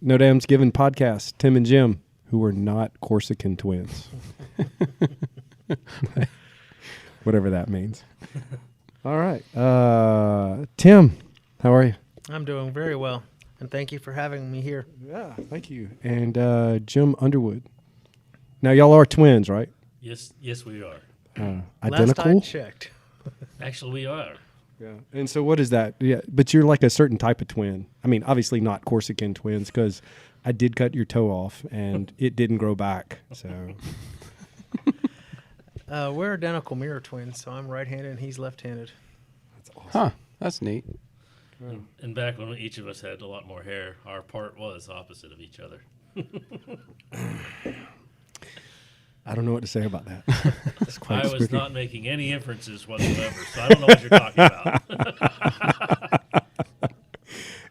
No Damn's Given podcast, Tim and Jim, who are not Corsican twins. Whatever that means. All right. Tim, how are you? I'm doing very well, and thank you for having me here. Yeah, thank you. And Jim Underwood. Now, y'all are twins, right? Yes, we are. Identical? Last I checked. Actually, we are. Yeah. And so what is that? Yeah, but you're like a certain type of twin. I mean, obviously not Corsican twins, because I did cut your toe off, and it didn't grow back. So We're identical mirror twins, so I'm right-handed and he's left-handed. that's awesome. Huh, that's neat. And back when each of us had a lot more hair, our part was opposite of each other. I don't know what to say about that. That's quite I was spooky. not making any inferences whatsoever, so I don't know what you're talking about.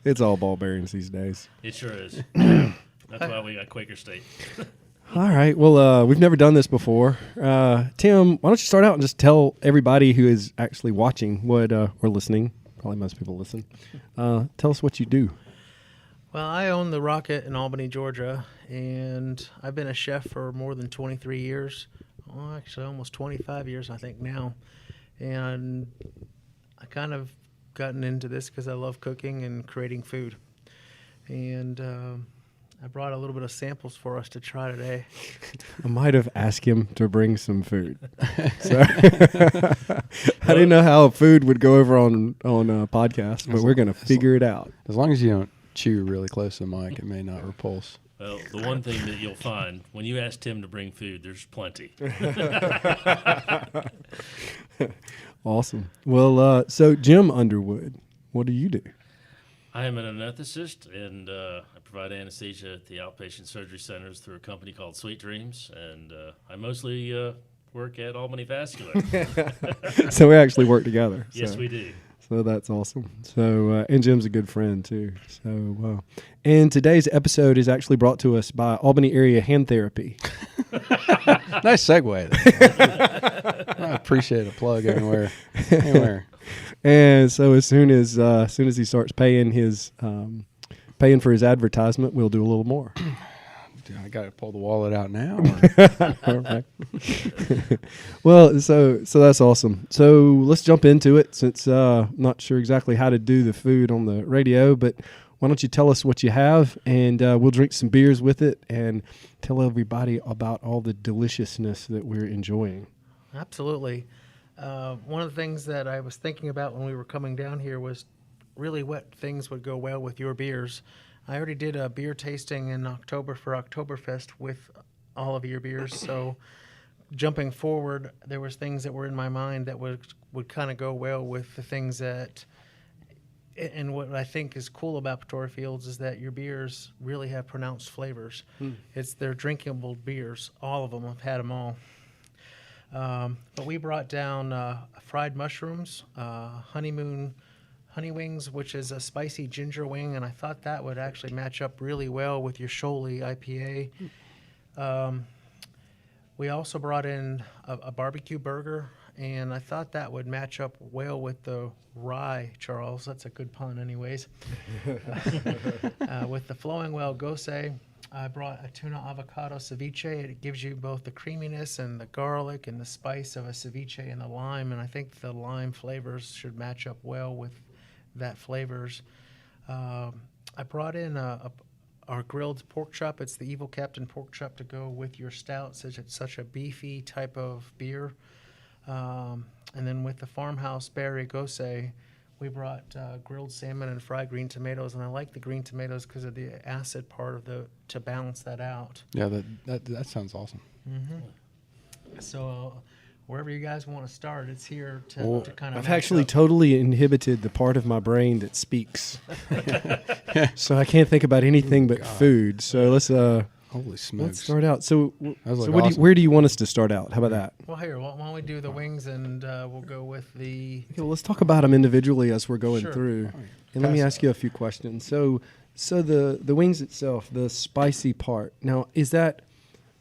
It's all ball bearings these days. It sure is. That's why we got Quaker State. All right. Well, we've never done this before. Tim, why don't you start out and just tell everybody who is actually watching or listening, probably most people listen, tell us what you do. Well, I own the Rocket in Albany, Georgia, and I've been a chef for more than 23 years. Well, actually, almost 25 years, I think, now. And I kind of gotten into this because I love cooking and creating food. And I brought a little bit of samples for us to try today. I might have asked him to bring some food. So I didn't know how food would go over on a podcast, but we're going to figure it out. As long as you don't chew really close to the mic, it may not repulse. Well, the one thing that you'll find, when you ask Tim to bring food, there's plenty. Awesome. Well, so Jim Underwood, what do you do? I am an anesthetist, and I provide anesthesia at the outpatient surgery centers through a company called Sweet Dreams, and I mostly work at Albany Vascular. So we actually work together. Yes, so. we do. So that's awesome. So, and Jim's a good friend too. So, and today's episode is actually brought to us by Albany Area Hand Therapy. Nice segue. I appreciate a plug anywhere. And so as soon as he starts paying for his advertisement, we'll do a little more. Dude, I got to pull the wallet out now. All right. Well, so that's awesome. So let's jump into it, since I'm not sure exactly how to do the food on the radio, but why don't you tell us what you have, and we'll drink some beers with it and tell everybody about all the deliciousness that we're enjoying. Absolutely. One of the things that I was thinking about when we were coming down here was really what things would go well with your beers. I already did a beer tasting in October for Oktoberfest with all of your beers, so jumping forward, there was things that were in my mind that would kind of go well with the things that, and what I think is cool about Pretoria Fields is that your beers really have pronounced flavors. They're drinkable beers, all of them. I've had them all. But we brought down fried mushrooms, honey wings, which is a spicy ginger wing, and I thought that would actually match up really well with your Sholey IPA. We also brought in a barbecue burger, and I thought that would match up well with the rye, Charles. That's a good pun anyways. With the Flowing Well Gose, I brought a tuna avocado ceviche. It gives you both the creaminess and the garlic and the spice of a ceviche and the lime, and I think the lime flavors should match up well with that flavors. I brought in our grilled pork chop. It's the Evil Captain pork chop to go with your stout, since it's such a beefy type of beer. And then with the Farmhouse Berry Gose, we brought grilled salmon and fried green tomatoes, and I like the green tomatoes because of the acid part of to balance that out. Yeah, that sounds awesome. Mm-hmm. So wherever you guys want to start, it's here to kind of. I've actually totally inhibited the part of my brain that speaks, so I can't think about anything but food. So let's Holy smokes! let's start out. So, Awesome. where do you want us to start out? How about that? Well, here, why don't we do the wings, and we'll go with the. Okay, well, let's talk about them individually as we're going Sure. through. And let me ask you a few questions. So the wings itself, the spicy part. Now, is that?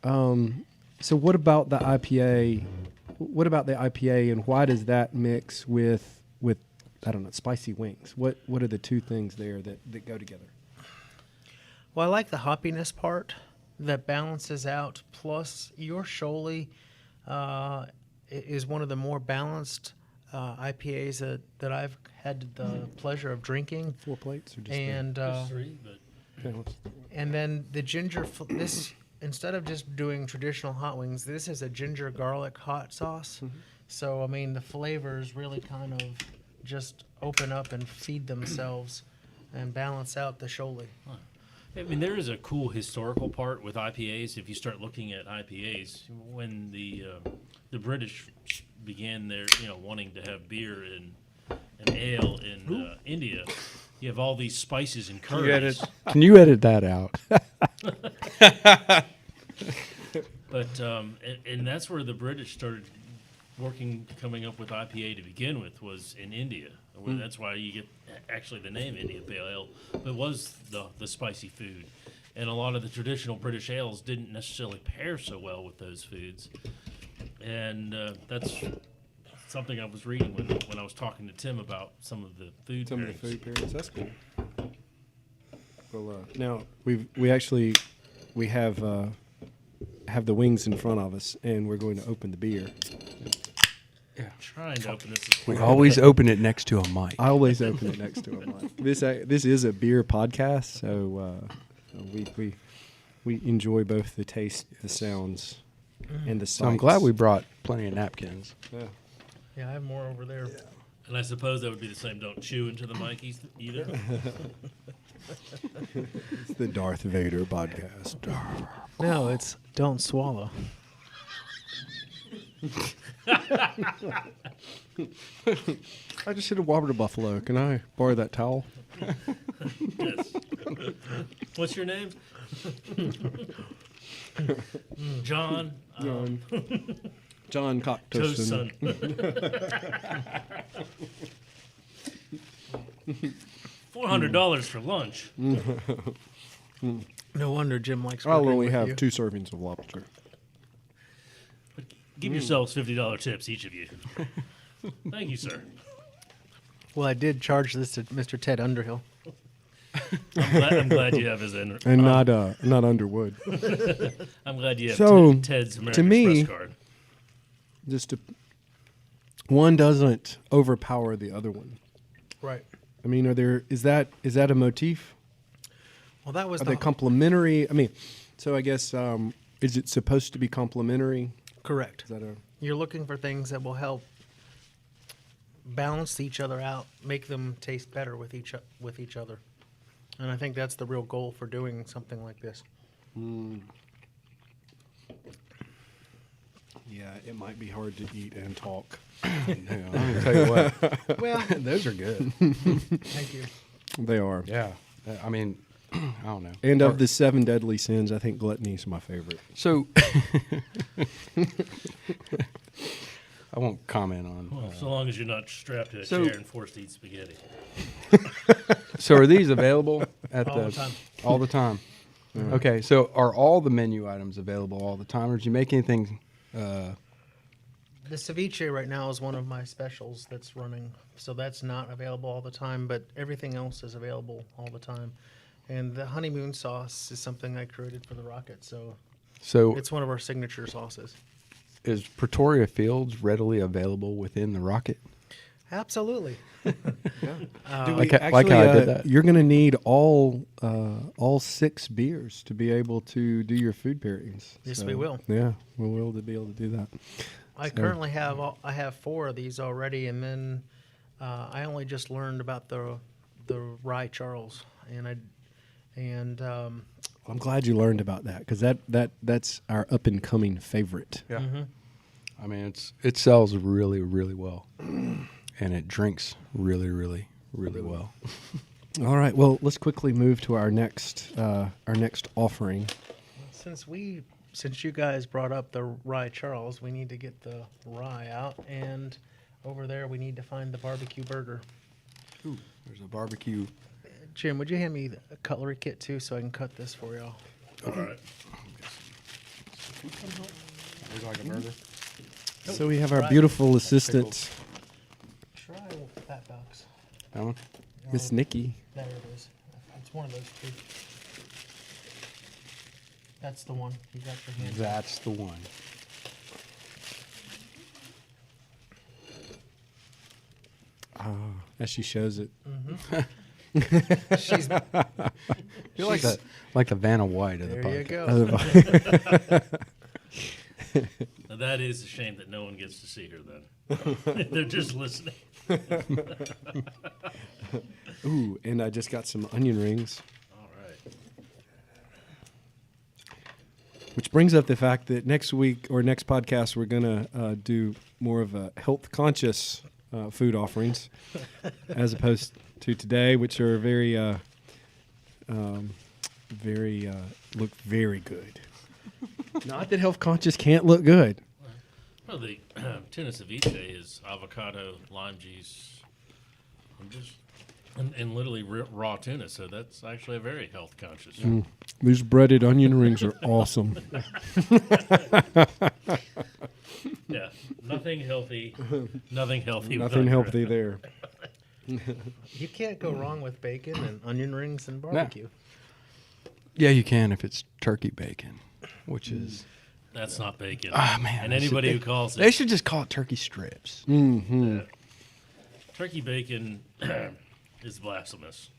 So what about the IPA? What about the IPA, and why does that mix with I don't know, spicy wings? What are the two things there that go together? Well, I like the hoppiness part that balances out. Plus, your Sholey is one of the more balanced IPAs that I've had the pleasure of drinking. 4 plates or just And There's three, but and then the ginger. This instead of just doing traditional hot wings, this is a ginger garlic hot sauce. So I mean, the flavors really kind of just open up and feed themselves and balance out the Sholey. I mean, there is a cool historical part with IPAs. If you start looking at IPAs, when the British began their, wanting to have beer and ale in India, you have all these spices and curries. Can you edit that out? But and that's where the British started coming up with IPA to begin with, was in India. That's why you get actually the name India Pale Ale. It was the spicy food, and a lot of the traditional British ales didn't necessarily pair so well with those foods, and that's something I was reading when I was talking to Tim about some of the food some of pairings. the food pairings. That's cool. Well, now we actually have the wings in front of us, and we're going to open the beer. I'm trying to open this. We always open it next to a mic. I always open it next to a mic. This is a beer podcast, so we enjoy both the taste, the sounds, and the sights. So I'm glad we brought plenty of napkins. Yeah. Yeah, I have more over there. And I suppose that would be the same. Don't chew into the mic either. It's the Darth Vader podcast. No, it's don't swallow. I just hit a water buffalo. Can I borrow that towel? Yes. What's your name? John. John Toast Cocktoaston. son. $400 for lunch. No wonder Jim likes. I'll working only with have you. 2 servings of lobster. Give yourselves $50 tips, each of you. Thank you, sir. Well, I did charge this to Mr. Ted Underhill. I'm glad you have his And not Underwood. I'm glad you have So, Ted's American to me- Express card. One doesn't overpower the other one. Right. I mean, is that a motif? Well, that was Are they complementary? I mean, so I guess is it supposed to be complementary? correct. Is that a You're looking for things that will help balance each other out, make them taste better with each other. And I think that's the real goal for doing something like this. Yeah, it might be hard to eat and talk. Yeah, I'm gonna tell you what, Well, those are good. thank you. They are. Yeah, I mean, I don't know. And of the 7 deadly sins, I think gluttony is my favorite. So, I won't comment on. Well, so long as you're not strapped to a So- chair and forced to eat spaghetti. So, are these available at All the time. All the time. Okay, so are all the menu items available all the time, or did you make anything? The ceviche right now is one of my specials that's running, so that's not available all the time, but everything else is available all the time. And the honeymoon sauce is something I created for the Rocket, so So, it's one of our signature sauces. is Pretoria Fields readily available within the Rocket? Absolutely. Do Like how I did that. You're going to need all 6 beers to be able to do your food pairings. Yes, we will. Yeah, we will to be able to do that. I currently have I have 4 of these already, and then I only just learned about the Rye Charles, and I'm glad you learned about that because that's our up and coming favorite. Yeah. I mean, it sells really, really well, and it drinks really, really, really well. All right, well, let's quickly move to our next offering. since you guys brought up the Rye Charles, we need to get the rye out, and over there we need to find the barbecue burger. Ooh, there's a barbecue. Jim, would you hand me a cutlery kit too, so I can cut this for y'all? All right. There's like a burger. So we have our Right. beautiful assistant, Try that box. That one. Miss Nikki. There it is. It's one of those two. That's the one. You got your hand. That's the one. As she shows it. She's, You're like the Vanna White of the there you podcast. go. Now that is a shame that no one gets to see her then. They're just listening. Ooh, and I just got some onion rings. All right. Which brings up the fact that next week or next podcast, we're going to do more of a health conscious food offerings as opposed to today, which are look very good. Not that health conscious can't look good. Well, the tuna ceviche is avocado, lime juice, and literally raw tuna. So that's actually a very health conscious. These breaded onion rings are awesome. Yeah, nothing healthy. Nothing healthy. Nothing healthy there. You can't go wrong with bacon and onion rings and barbecue. Yeah, you can if it's turkey bacon, which is... That's not bacon. Ah, man. And anybody who calls They it should just call it turkey strips. turkey bacon is blasphemous.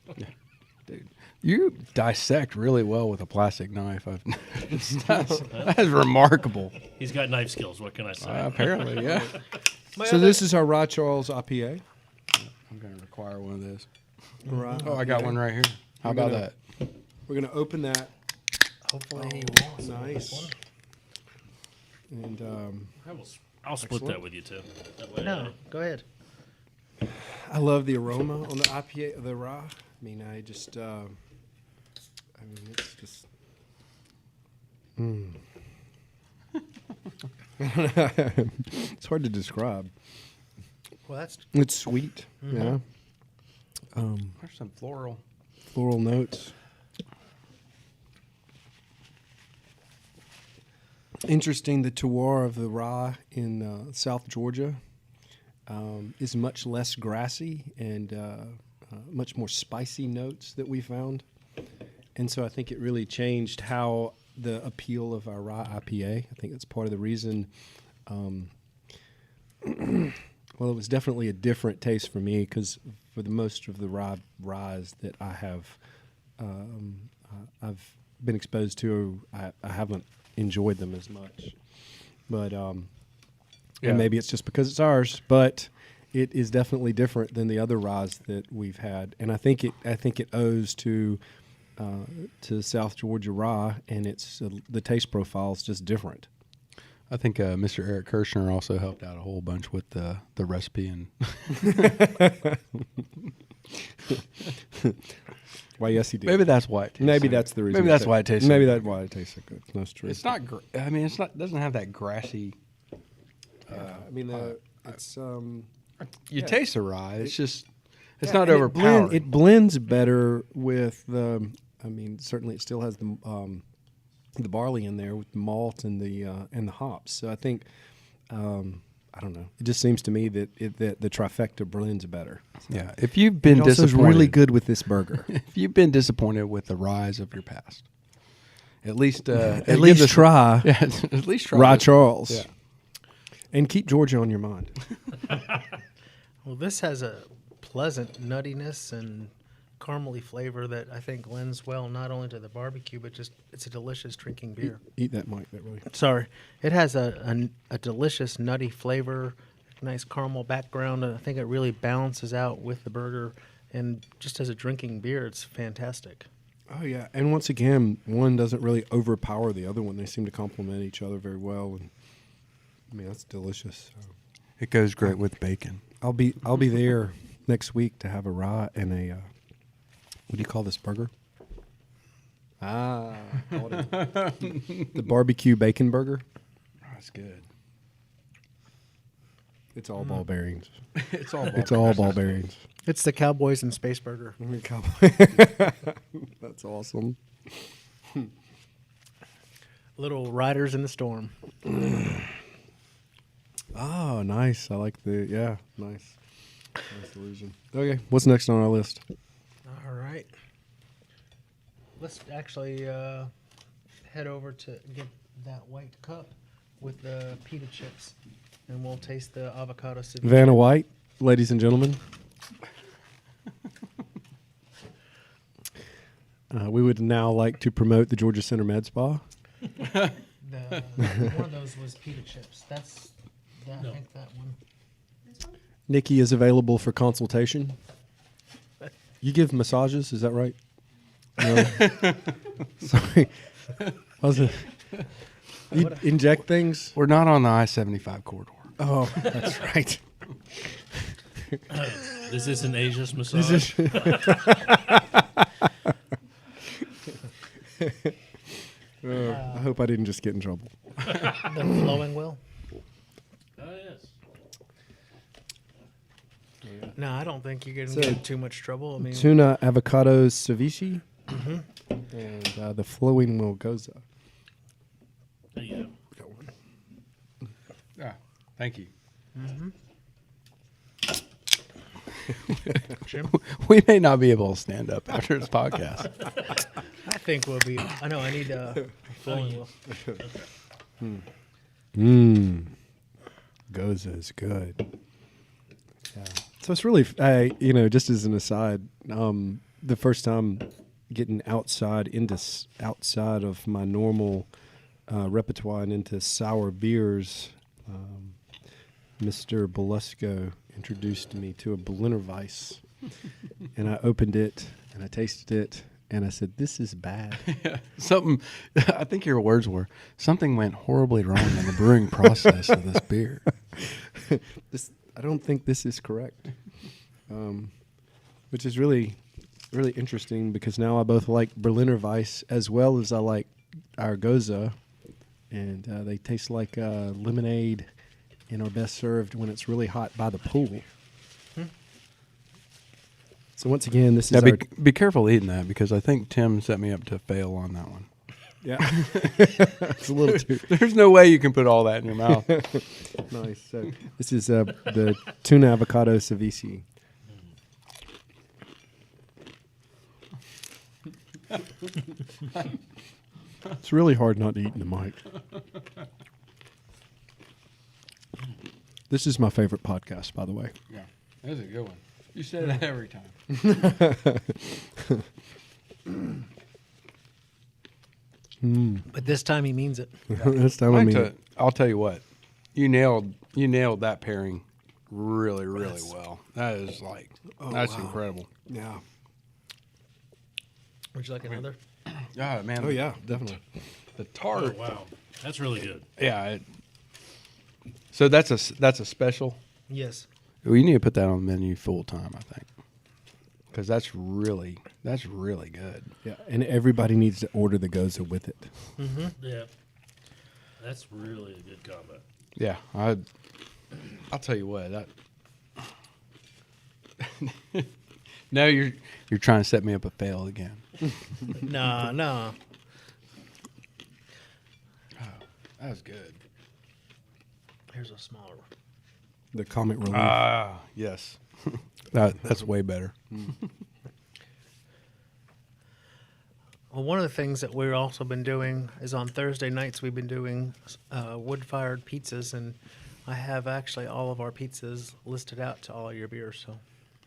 Dude, you dissect really well with a plastic knife. That's remarkable. He's got knife skills. What can I say? Apparently, yeah. So this is our Rye Charles IPA. I'm going to require one of those. Right. Oh, I got one right here. How about that? We're going to open that. Hopefully he wants Nice. And I'll split that with you too. That way, No, go ahead. I love the aroma on the IPA, the rye. I mean, it's just. It's hard to describe. Well, that's It's sweet, yeah. There's some floral. Floral notes. Interesting, the terroir of the rye in South Georgia is much less grassy and much more spicy notes that we found. And so I think it really changed how the appeal of our rye IPA. I think that's part of the reason. Well, it was definitely a different taste for me because for the most of the ryes that I have, I've been exposed to, I haven't enjoyed them as much. But and maybe it's just because it's ours, but it is definitely different than the other ryes that we've had, and I think it owes to South Georgia rye, and it's the taste profile is just different. I think Mr. Eric Kirshner also helped out a whole bunch with the recipe and. Why, yes, he did. Maybe that's why it tastes. Maybe so that's the reason. Maybe that's why it tastes. Maybe so that's why it tastes so good. That's true. It's not. I mean, it's not. Doesn't have that grassy. I mean, it's You taste the rye. It's just. It's yeah, not and overpowering. It blends better with the. I mean, certainly it still has the barley in there with the malt and the hops. So I think. I don't know. It just seems to me that the trifecta blends better. Yeah. If you've been It also is disappointed, really good with this burger. if you've been disappointed with the ryes of your past, at least try Yeah, at least try Rye this. Charles. Yeah. And keep Georgia on your mind. well. This has a pleasant nuttiness and caramely flavor that I think lends well not only to the barbecue but just it's a delicious drinking beer. Eat that, Mike. That way. Sorry, it has a delicious nutty flavor, nice caramel background, and I think it really balances out with the burger. And just as a drinking beer, it's fantastic. Oh yeah, and once again, one doesn't really overpower the other one. They seem to complement each other very well, and I mean that's delicious. So. It goes great with bacon. I'll be there next week to have a rye and a what do you call this burger? The barbecue bacon burger. Oh, that's good. It's all ball bearings. It's all. It's all ball bearings. It's the Cowboys and Space Burger. That's awesome. Little riders in the storm. Oh, nice. I like nice. Nice illusion. Okay, what's next on our list? All right. Let's actually head over to get that white cup with the pita chips, and we'll taste the avocado ceviche. Vanna White, ladies and gentlemen. We would now like to promote the Georgia Center Med Spa. One of those was pita chips. I think that one. Nikki is available for consultation. You give massages, is that right? No. Sorry. You inject things? We're not on the I-75 corridor. Oh, that's right. This isn't Asia's massage. I hope I didn't just get in trouble. The flowing will? Oh, yes. No, I don't think you're going So- to get in too much trouble. I mean, Tuna avocado ceviche and the flowing will goza. There you go. Yeah, thank you. Jim? We may not be able to stand up after this podcast. I think we'll be. I know. I need flowing will. Goza is good. Yeah. So it's really, just as an aside, the first time getting outside of my normal repertoire and into sour beers, Mr. Belusco introduced me to a Berliner Weiss, and I opened it and I tasted it. And I said, "This is bad." Something, I think your words were, something went horribly wrong in the brewing process of this beer. I don't think this is correct. Which is really, really interesting because now I both like Berliner Weiss as well as I like our Goza. And they taste like lemonade and are best served when it's really hot by the pool. So once again, this is Now our... be careful eating that because I think Tim set me up to fail on that one. Yeah. It's a little too... There's no way you can put all that in your mouth. Nice. So this is the tuna avocado ceviche. It's really hard not to eat in the mic. This is my favorite podcast, by the way. Yeah, that's a good one. You say that every time. But this time he means it. This time I mean, I'll tell you what, you nailed that pairing really well. That is that's incredible. yeah. Would you like another? Yeah, man. Oh yeah, definitely. The Oh, tart. wow. That's really good. Yeah. So that's a special. Yes. Well, you need to put that on the menu full time, I think, because that's really good. Yeah, and everybody needs to order the Goza with it. Yeah. That's really a good combo. Yeah, I'll tell you what. Now you're trying to set me up a fail again. No. That was good. Here's a smaller one. The comic relief. Ah, yes. That's way better. Well, one of the things that we've also been doing is on Thursday nights we've been doing wood-fired pizzas, and I have actually all of our pizzas listed out to all of your beers. So,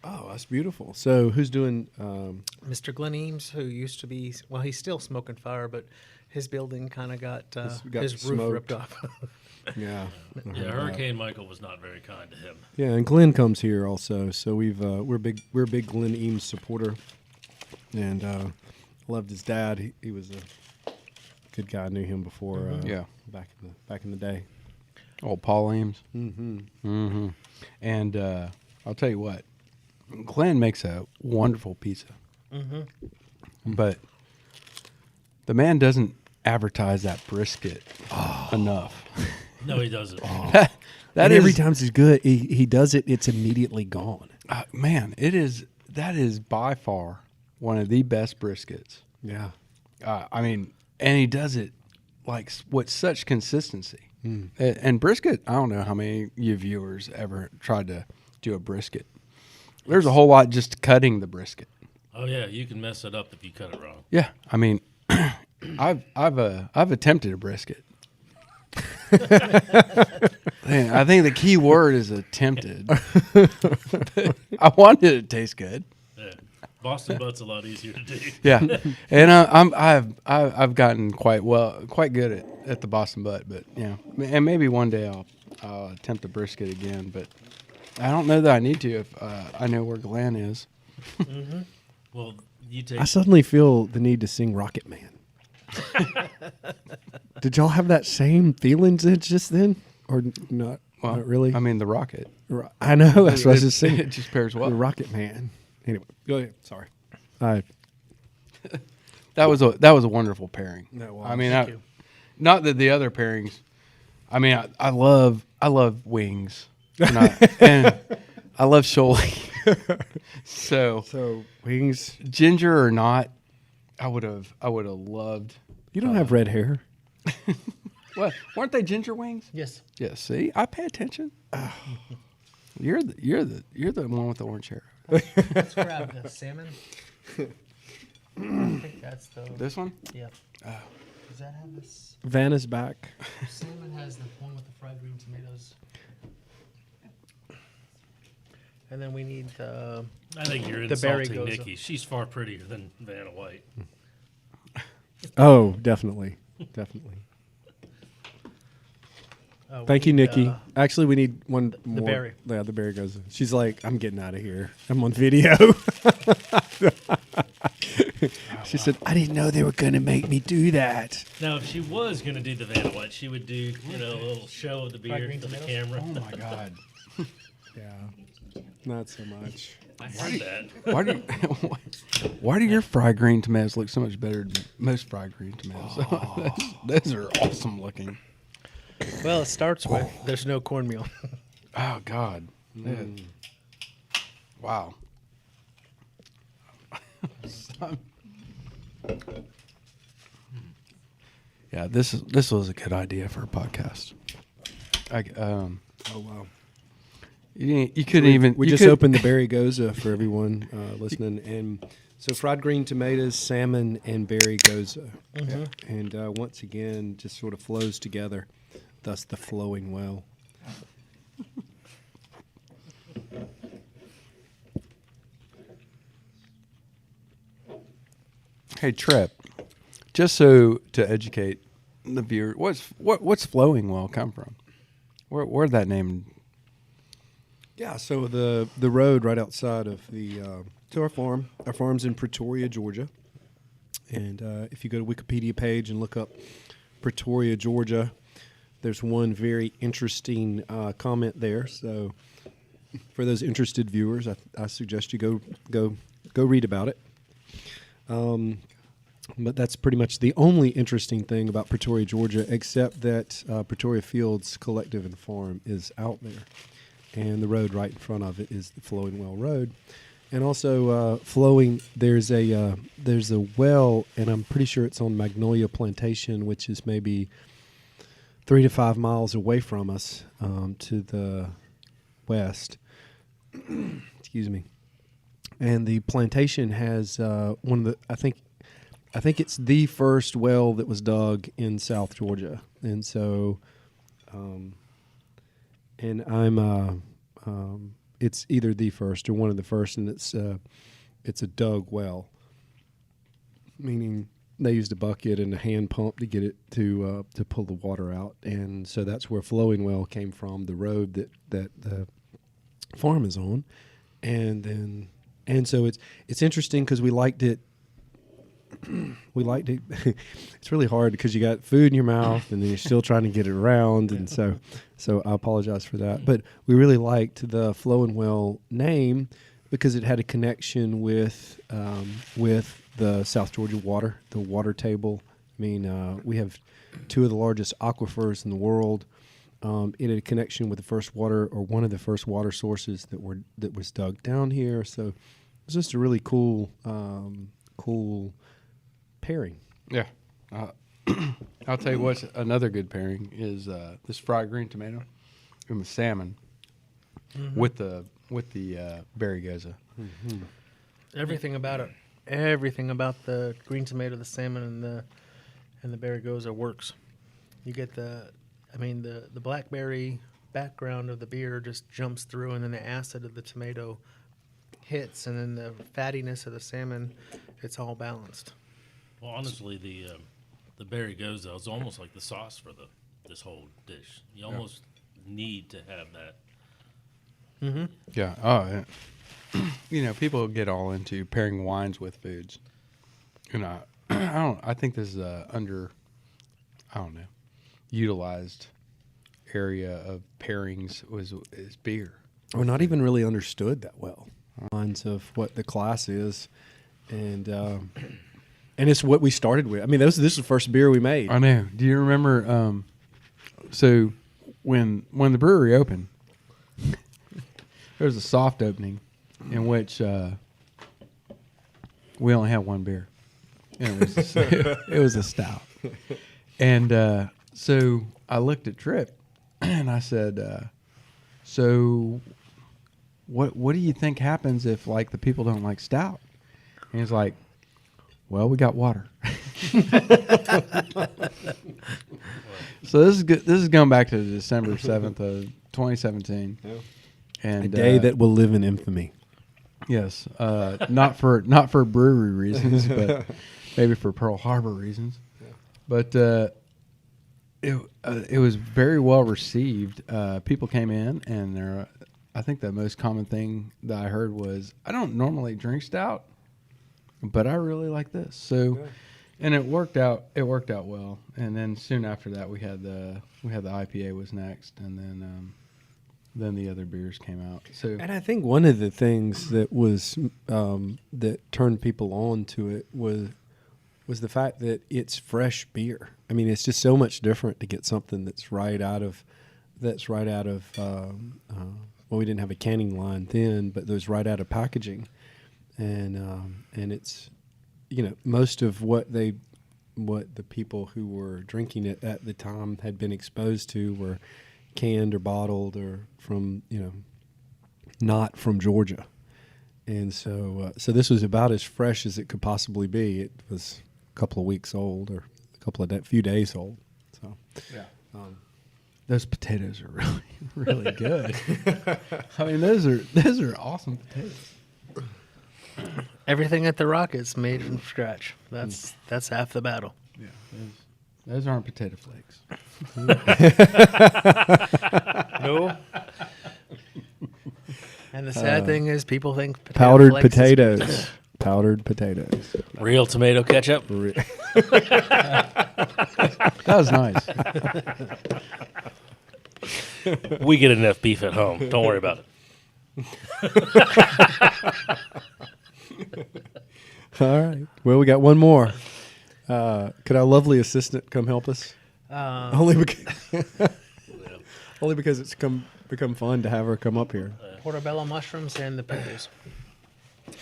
Oh, that's beautiful. So who's doing? Mr. Glenn Eames, who used to be, well, he's still smoking fire, but his building kind of got his roof smoked. ripped off. Yeah. Yeah, Hurricane Michael was not very kind to him. Yeah, and Glenn comes here also. So we're a big Glenn Eames supporter, and loved his dad. He was a good guy. I knew him before. Yeah. back in the day. Old Paul Ames. Mm-hmm. And I'll tell you what, Glenn makes a wonderful pizza. But the man doesn't advertise that brisket enough. No, he doesn't. That And is, every time he's good, he does it. It's immediately gone. man, that is by far one of the best briskets. Yeah. I mean, and he does it with such consistency. And brisket, I don't know how many of you viewers ever tried to do a brisket. There's a whole lot just cutting the brisket. Oh, yeah, you can mess it up if you cut it wrong. Yeah, I mean, I've attempted a brisket. Man, I think the key word is attempted. I wanted it to taste good. Yeah. Boston butt's a lot easier to do. Yeah, and I've gotten quite good at the Boston butt, but and maybe one day I'll attempt a brisket again, but I don't know that I need to if I know where Glenn is. Mm-hmm. Well, you take. I suddenly feel the need to sing Rocket Man. Did y'all have that same feelings just then, or not? Well, not really. I mean, the rocket. I know. That's what I was just saying. It just pairs well. The Rocket Man. Anyway, go ahead. Sorry. That was a wonderful pairing. That was. I mean, not that the other pairings. I mean, I love wings, and I love Sholey. So wings, ginger or not, I would have loved. You don't have red hair. What? Weren't they ginger wings? Yes. Yeah. See, I pay attention. You're the one with the orange hair. Let's grab the salmon. I think that's the. This one? Yep. Does that have this? Vanna's back. Salmon has the one with the fried green tomatoes. And then we need the. I think you're the berry insulting goza. Nikki. She's far prettier than Vanna White. Oh, definitely. Thank you, Nikki. Actually, we need one more. berry. Yeah, the berry goes. She's like, I'm getting out of here. I'm on video. She said, I didn't know they were going to make me do that. Now, if she was going to do the Vanna White, she would do a little show of the beer green for the tomatoes? camera. Oh my God. Yeah, not so much. I heard that. Why do your fried green tomatoes look so much better than most fried green tomatoes? Those are awesome looking. Well, it starts with there's no cornmeal. Oh God. Wow. Yeah, this was a good idea for a podcast. Oh wow. You couldn't even. We just opened the berry goza for everyone listening, and so fried green tomatoes, salmon, and berry goza, and once again, just sort of flows together. Thus, the flowing well. Hey Trip, just so to educate the viewer, what's flowing well come from? Where'd that name? Yeah, so the road right outside of the to our farm. Our farm's in Pretoria, Georgia, and if you go to Wikipedia page and look up Pretoria, Georgia, there's one very interesting comment there. So for those interested viewers, I suggest you go read about it. But that's pretty much the only interesting thing about Pretoria, Georgia, except that Pretoria Fields Collective and Farm is out there. And the road right in front of it is the Flowing Well Road. And also flowing, there's a well, and I'm pretty sure it's on Magnolia Plantation, which is maybe 3 to 5 miles away from us to the west. Excuse me. And the plantation has one of the, I think it's the first well that was dug in South Georgia. And so, and I'm, it's either the first or one of the first, and it's a dug well, meaning they used a bucket and a hand pump to get it to pull the water out. And so that's where Flowing Well came from, the road that the farm is on. And so it's interesting because we liked it. It's really hard because you got food in your mouth and then you're still trying to get it around, and so I apologize for that. But we really liked the Flowing Well name because it had a connection with the South Georgia water, the water table. I mean, we have 2 of the largest aquifers in the world. It had a connection with the first water, or one of the first water sources that was dug down here. So it's just a really cool pairing. Yeah. I'll tell you what's another good pairing is this fried green tomato and the salmon with the berry goza. Everything about it. Everything about the green tomato, the salmon, and and the Baragoza works. You get the blackberry background of the beer just jumps through, and then the acid of the tomato hits, and then the fattiness of the salmon, it's all balanced. Well, honestly, the Baragoza is almost like the sauce for this whole dish. You almost need to have that. Mm-hmm. Yeah. Oh, yeah. People get all into pairing wines with foods. I think this is utilized area of pairings is beer. Or not even really understood that well. Lines of what the class is, and it's what we started with. I mean, this is the first beer we made. I know. Do you remember? So when the brewery opened, there was a soft opening in which we only had one beer. And it was a stout. And so I looked at Tripp and I said, so what do you think happens if like the people don't like stout? And he's like, well, we got water. So this is good. This is going back to December 7th of 2017. Yeah. And a day that will live in infamy. Yes, not for brewery reasons, but maybe for Pearl Harbor reasons. Yeah. But it was very well received. People came in, and I think the most common thing that I heard was, "I don't normally drink stout, but I really like this." So, yeah. And it worked out. It worked out well. And then soon after that, we had the IPA was next, and then the other beers came out. So, and I think one of the things that was that turned people on to it was the fact that it's fresh beer. I mean, it's just so much different to get something that's right out of. Well, we didn't have a canning line then, but it was right out of packaging, and it's, most of what the people who were drinking it at the time had been exposed to were canned or bottled or from, not from Georgia. And so this was about as fresh as it could possibly be. It was a couple of weeks old or few days old. So, yeah. Those potatoes are really, really good. I mean, those are awesome potatoes. Everything at the Rocket's made from scratch. That's half the battle. Yeah, those aren't potato flakes. No. And the sad thing is, people think powdered potatoes. Powdered potatoes. Real tomato ketchup. That was nice. We get enough beef at home. Don't worry about it. All right. Well, we got one more. Could our lovely assistant come help us? Only because it's become fun to have her come up here. Portobello mushrooms and the pickles.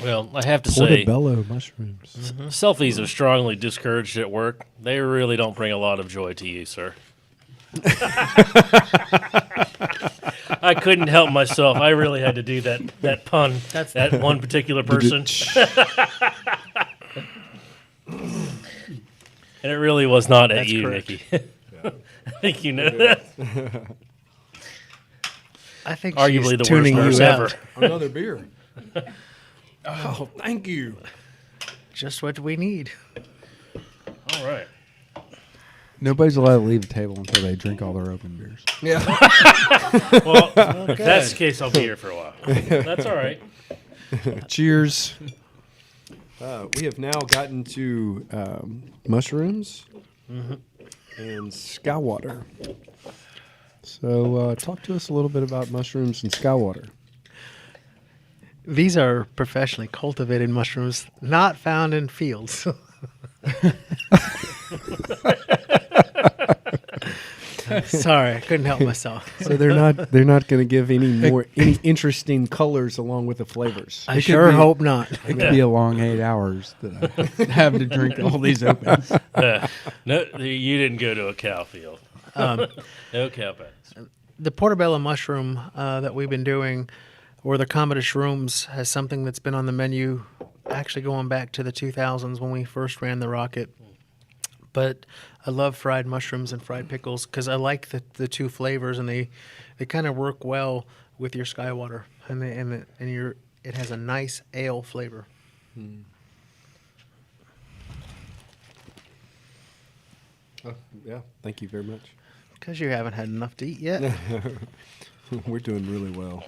Well, I have to say, portobello mushrooms. Mm-hmm. Selfies are strongly discouraged at work. They really don't bring a lot of joy to you, sir. I couldn't help myself. I really had to do that pun. That's that one particular person. And it really was not at you, correct. Nikki. Yeah. I think you know that. I think arguably she's the tuning worst you nurse out. ever. Another beer. Oh, thank you. Just what we need. All right. Nobody's allowed to leave the table until they drink all their open beers. Yeah. Well, if that's the case, I'll be here for a while. That's all right. Cheers. We have now gotten to mushrooms and sky water. So talk to us a little bit about mushrooms and sky water. These are professionally cultivated mushrooms, not found in fields. Sorry, I couldn't help myself. So they're not going to give any interesting colors along with the flavors. I sure hope not. It could be a long 8 hours that I have to drink all these opens. No, you didn't go to a cow field. No cow patties. The portobello mushroom that we've been doing, or the Commodus shrooms, has something that's been on the menu actually going back to the 2000s when we first ran the Rocket. But I love fried mushrooms and fried pickles because I like the two flavors, and they kind of work well with your Sky Water, and it has a nice ale flavor. Oh, yeah, thank you very much. Because you haven't had enough to eat yet. We're doing really well.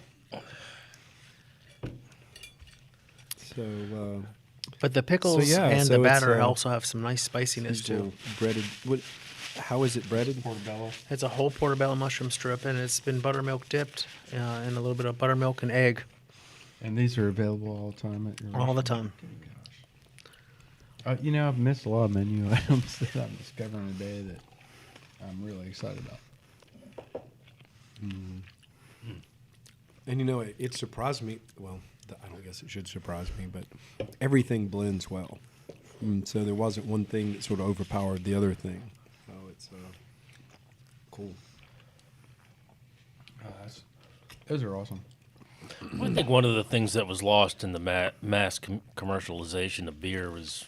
So, But the pickles So, yeah, and so the it's, batter also have some nice spiciness too. usual breaded. How is it breaded? Portobello. It's a whole portobello mushroom strip, and it's been buttermilk dipped in a little bit of buttermilk and egg And these are available all the time at your all the restaurant? time. You know, I've missed a lot of menu items that I'm discovering today that I'm really excited about. And it surprised me. Well, I don't guess it should surprise me, but everything blends well. So there wasn't one thing that sort of overpowered the other thing. So it's cool. Those are awesome. I think one of the things that was lost in the mass commercialization of beer was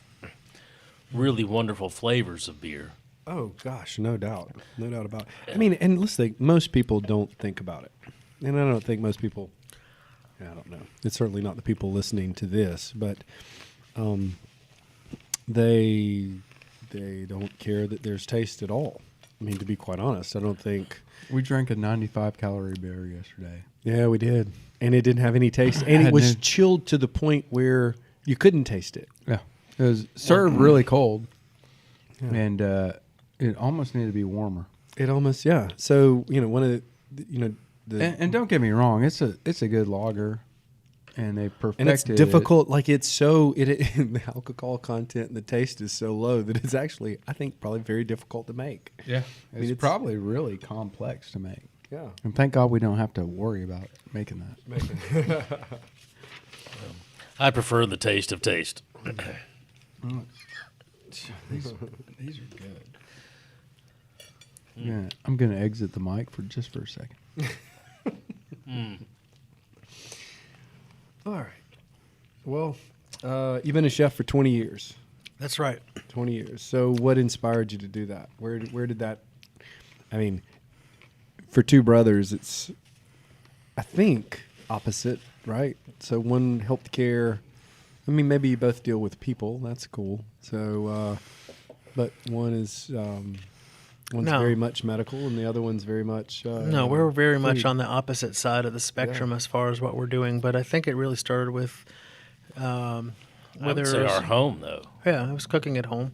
really wonderful flavors of beer. Oh gosh, no doubt about it. I mean, and let's think. Most people don't think about it, and I don't think most people. I don't know. It's certainly not the people listening to this, but they don't care that there's taste at all. I mean, to be quite honest, I don't think. We drank a 95-calorie beer yesterday. Yeah, we did, and it didn't have any taste, and it was chilled to the point where you couldn't taste it. Yeah. It was served really cold, and it almost needed to be warmer. It almost, yeah. So one of the And don't get me wrong, it's a good lager, and they perfected and it's difficult. Like it's so the alcohol content and the taste is so low that it's actually, I think, probably very difficult to make. Yeah, it's probably really complex to make. Yeah. And thank God we don't have to worry about making that. I prefer the taste of taste. These are good. Yeah, I'm gonna exit the mic for a second. All right. Well, you've been a chef for 20 years. That's right. 20 years. So what inspired you to do that? Where did that? I mean, for two brothers, it's, I think, opposite, right? So one healthcare. I mean, maybe you both deal with people. That's cool. So, but one is one's very much medical, and the other one's very much. No, we're very food. much on the opposite side of the spectrum as far as what we're doing. But I think it really started with I whether would it say was, our home, though. yeah, I was cooking at home,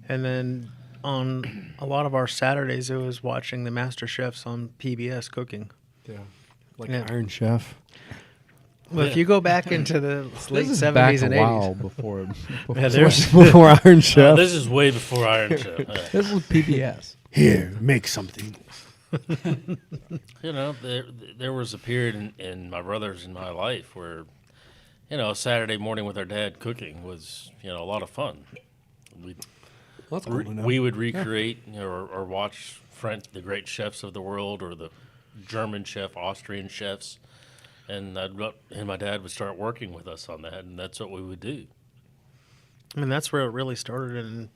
and then on a lot of our Saturdays, it was watching the master chefs on PBS cooking. Yeah, like Yeah. Iron Chef. Well, if you go back into the late This is 70s back and a 80s, while before yeah, there's Before Iron Chef. This is way before Iron Chef. this was PBS. Here, make something. There was a period in my brothers and my life where, a Saturday morning with our dad cooking was, a lot of fun. Well, that's cool to know. We would recreate or watch the great chefs of the world, or the German chef, Austrian chefs, and my dad would start working with us on that, and that's what we would do. I mean, that's where it really started, and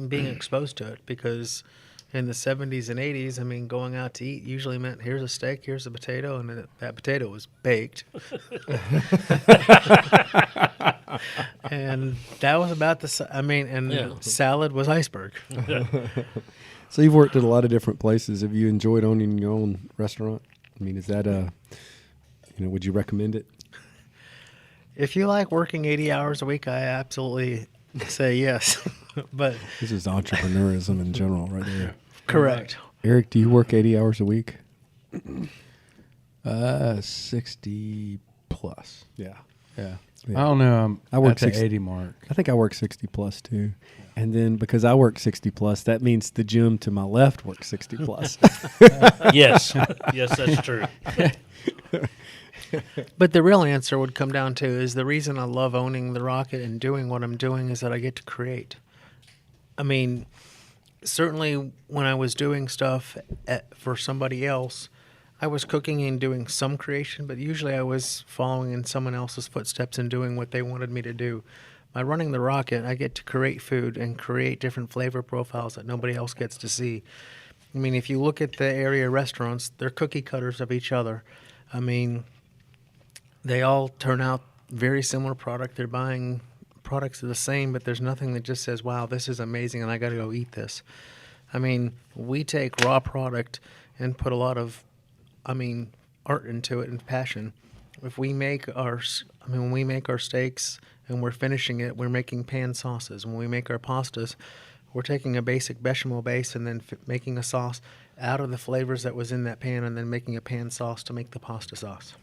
being exposed to it, because in the 70s and 80s, I mean, going out to eat usually meant here's a steak, here's a potato, and that potato was baked. And that was about salad was iceberg. So you've worked at a lot of different places. Have you enjoyed owning your own restaurant? I mean, is that would you recommend it? If you like working 80 hours a week, I absolutely say yes. But This is entrepreneurism in general right there. correct. Eric, do you work 80 hours a week? 60 plus. Yeah. Yeah. Yeah. I don't know. I work at the 60 80 mark. I think I work 60 plus too. And then because I work 60 plus, that means the gym to my left works 60 plus. Yes, yes, that's true. But the real answer would come down to is the reason I love owning the Rocket and doing what I'm doing is that I get to create. I mean, certainly when I was doing stuff for somebody else, I was cooking and doing some creation, but usually I was following in someone else's footsteps and doing what they wanted me to do. by running the Rocket, I get to create food and create different flavor profiles that nobody else gets to see. I mean, if you look at the area restaurants, they're cookie cutters of each other. I mean, they all turn out very similar product. They're buying products are the same, but there's nothing that just says, wow, this is amazing and I got to go eat this. I mean, we take raw product and put a lot of, art into it and passion. If we make when we make our steaks and we're finishing it, we're making pan sauces. When we make our pastas, we're taking a basic bechamel base and then making a sauce out of the flavors that was in that pan and then making a pan sauce to make the pasta sauce.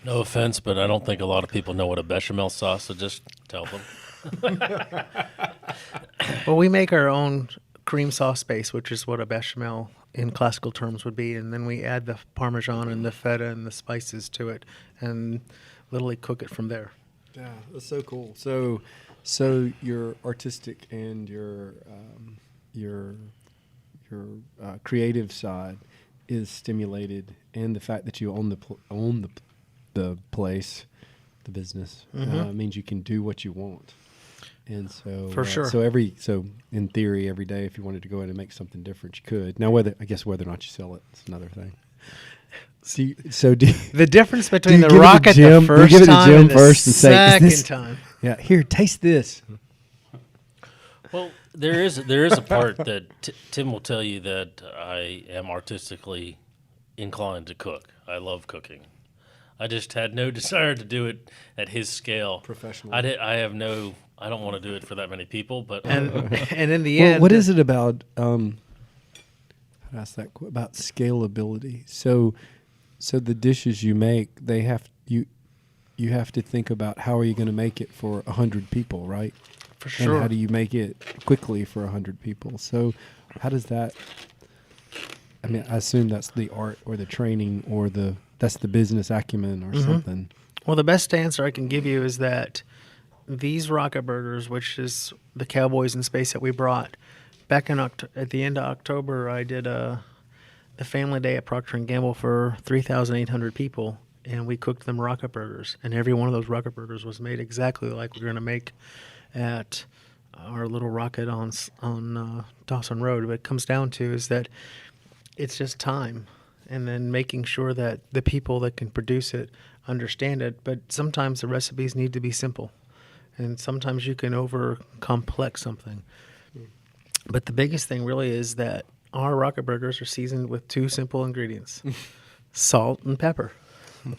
No offense, but I don't think a lot of people know what a bechamel sauce, so just tell them. Well, we make our own cream sauce base, which is what a bechamel in classical terms would be, and then we add the Parmesan and the feta and the spices to it and literally cook it from there. Yeah, that's so cool. So your artistic and your creative side is stimulated, and the fact that you own the place, the business, means you can do what you want. And so, for sure. So in theory, every day, if you wanted to go in and make something different, you could. Now, whether or not you sell it, is another thing. The difference between the give it to Rocket Jim? the first Do you give it to time Jim and the first and say, "Is second this-" time. Yeah, here, taste this. Well, there is a part that Tim will tell you that I am artistically inclined to cook. I love cooking. I just had no desire to do it at his scale. Professional. I don't want to do it for that many people, but And in the Well, end, what is it about? Ask that about scalability. So the dishes you make, you have to think about how are you going to make it for 100 people, right? for sure. And how do you make it quickly for 100 people? So how does that? I mean, I assume that's the art or the training or that's the business acumen or something. Well, the best answer I can give you is that these Rocket Burgers, which is the Cowboys in Space that we brought, back in at the end of October, I did the family day at Procter & Gamble for 3,800 people, and we cooked them Rocket Burgers. And every one of those Rocket Burgers was made exactly like we're going to make at our little Rocket on Dawson Road. What it comes down to is that it's just time, and then making sure that the people that can produce it understand it. But sometimes the recipes need to be simple, and sometimes you can over complex something. But the biggest thing really is that our Rocket Burgers are seasoned with two simple ingredients: salt and pepper.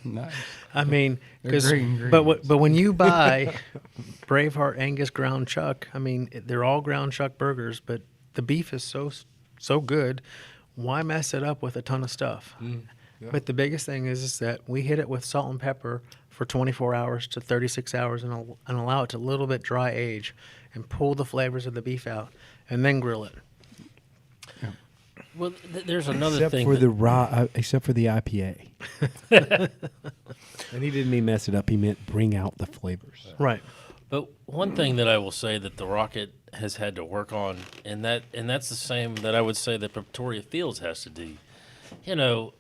Nice. I mean, They're great ingredients. but when you buy Braveheart Angus ground chuck, I mean, they're all ground chuck burgers, but the beef is so good. Why mess it up with a ton of stuff? Yeah. But the biggest thing is that we hit it with salt and pepper for 24 hours to 36 hours and allow it to a little bit dry age and pull the flavors of the beef out and then grill it. well, there's another Except thing. for except for the IPA. And he didn't mean mess it up. He meant bring out the flavors. Right. But one thing that I will say that the Rocket has had to work on, and that's the same that I would say that Pretoria Fields has to do. You know,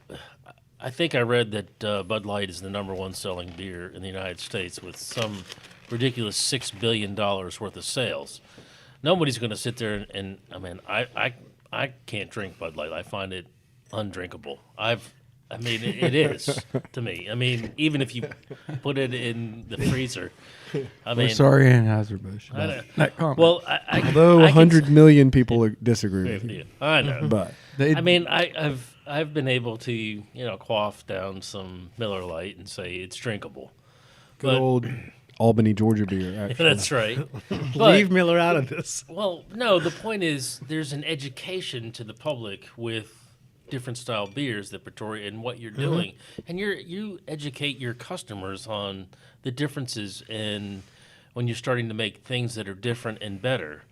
I think I read that Bud Light is the number one selling beer in the United States with some ridiculous $6 billion worth of sales. Nobody's going to sit there and I mean, I can't drink Bud Light. I find it undrinkable. It is to me. I mean, even if you put it in the freezer. I mean, We're sorry, Anheuser-Busch. I know. That comment. Well, Although I can 100 million people disagree with you. I know. But I mean, I've been able to quaff down some Miller Lite and say it's drinkable. good But- old Albany, Georgia beer, actually. That's right. Leave But, Miller out of this. well, no, the point is there's an education to the public with different style beers that Pretoria and what you're doing, and you educate your customers on the differences in when you're starting to make things that are different and better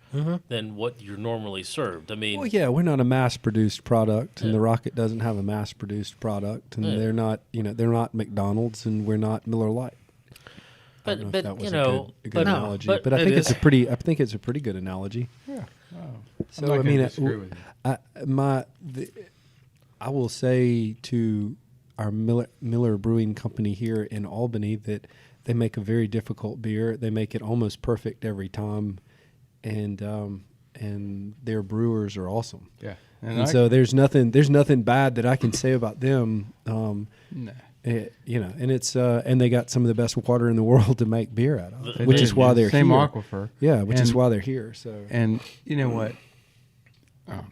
than what you're normally served. I mean, Well, yeah, we're not a mass-produced product, and the Rocket doesn't have a mass-produced product, and Yeah. they're not McDonald's, and we're not Miller Lite. I don't know if that was a good analogy, but but I it think is. I think it's a pretty good analogy. yeah. Oh. So I'm not I gonna mean, disagree with you. I will say to our Miller Brewing Company here in Albany that they make a very difficult beer. They make it almost perfect every time, and their brewers are awesome. Yeah. And so there's nothing bad that I can say about them. Nah. And it's and they got some of the best water in the world to make beer out of, which They is do. why they're Same here. aquifer. Yeah, which is And- why they're here. So And you know what? I don't know.